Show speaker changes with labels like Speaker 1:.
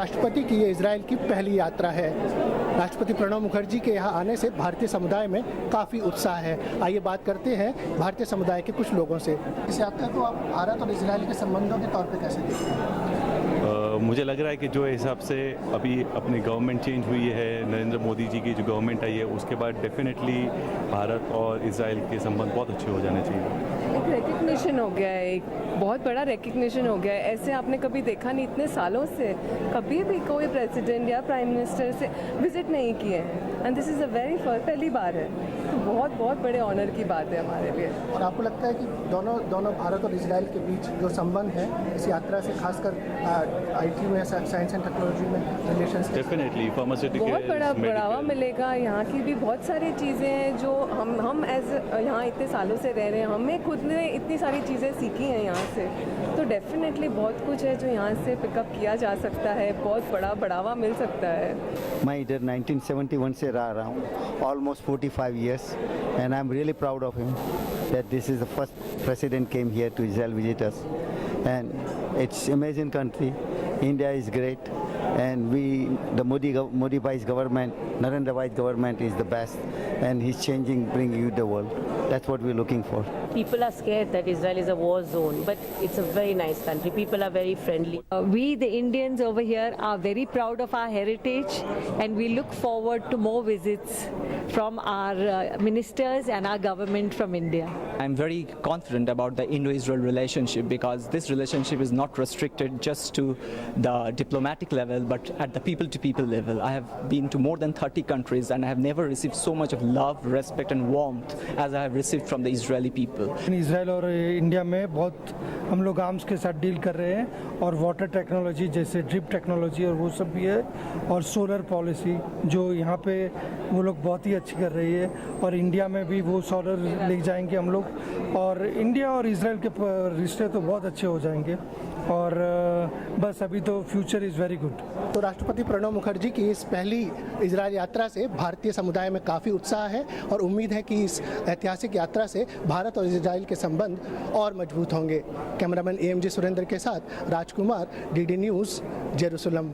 Speaker 1: राष्ट्रपति की ये इजराइल की पहली यात्रा है। राष्ट्रपति प्रणब मुखर्जी के यहाँ आने से भारतीय समुदाय में काफ़ी उत्साह है। आइए बात करते हैं भारतीय समुदाय के कुछ लोगों से। इस यात्रा को आप भारत और इजराइल के संबंधों के तौर पे कैसे देखते हैं?
Speaker 2: मुझे लग रहा है कि जो हिसाब से अभी अपनी गवर्नमेंट चेंज हुई है, नरेंद्र मोदी जी की जो गवर्नमेंट आई है, उसके बाद डेफिनेटली भारत और इजराइल के संबंध बहुत अच्छे हो जाने चाहिए।
Speaker 3: एक रिकग्निशन हो गया है, एक बहुत बड़ा रिकग्निशन हो गया है। ऐसे आपने कभी देखा नहीं, इतने सालों से कभी भी कोई प्रेसिडेंट या प्राइम मिनिस्टर से विजिट नहीं किए हैं and this is a very पहली बार है, तो बहुत बहुत बड़े ऑनर की बात है हमारे लिए।
Speaker 1: और आपको लगता है कि दोनों भारत और इजराइल के बीच जो संबंध है इस यात्रा से खासकर आईटी में, साइंस एंड टेक्नोलॉजी में रिलेशंस
Speaker 2: डेफिनेटली फार्मास्यूटिकल
Speaker 3: बहुत बड़ा बढ़ावा मिलेगा। यहाँ की भी बहुत सारी चीज़ें हैं जो हम एज यहाँ इतने सालों से रह रहे हैं, हमें खुद ने इतनी सारी चीज़ें सीखी हैं यहाँ से, तो डेफिनेटली बहुत कुछ है जो यहाँ से पिकअप किया जा सकता है, बहुत बड़ा बढ़ावा मिल सकता है।
Speaker 4: मैं इधर 1971 से रहा हूँ, almost 45 years, and I'm really proud of him that this is the first president came here to Israel visit us, and it's amazing country. India is great, and the Modi Bhai's government, Narendra Bhai's government is the best, and he's changing, bringing you the world. That's what we're looking for.
Speaker 5: People are scared that Israel is a war zone, but it's a very nice country. People are very friendly.
Speaker 6: We, the Indians over here, are very proud of our heritage, and we look forward to more visits from our ministers and our government from India.
Speaker 7: I'm very confident about the Indo-Israel relationship because this relationship is not restricted just to the diplomatic level, but at the people-to-people level. I have been to more than 30 countries and I have never received so much of love, respect and warmth as I have received from the Israeli people.
Speaker 8: Israel और India में बहुत हम लोग arms के साथ deal कर रहे हैं और वाटर टेक्नोलॉजी जैसे ड्रिप टेक्नोलॉजी और वो सब भी है, और सोलर पॉलिसी जो यहाँ पे वो लोग बहुत ही अच्छी कर रही है, और इंडिया में भी वो सोलर ले जाएंगे हम लोग, और इंडिया और इजराइल के रिश्ते तो बहुत अच्छे हो जाएंगे, और बस अभी तो फ्यूचर इज़ वेरी गुड।
Speaker 1: तो राष्ट्रपति प्रणब मुखर्जी की इस पहली इजराइल यात्रा से भारतीय समुदाय में काफ़ी उत्साह है और उम्मीद है कि इस ऐतिहासिक यात्रा से भारत और इजराइल के संबंध और मजबूत होंगे। कैमरामैन AMG सुरेंद्र के साथ राजकुमार, DD न्यूज़, जेरूसलम।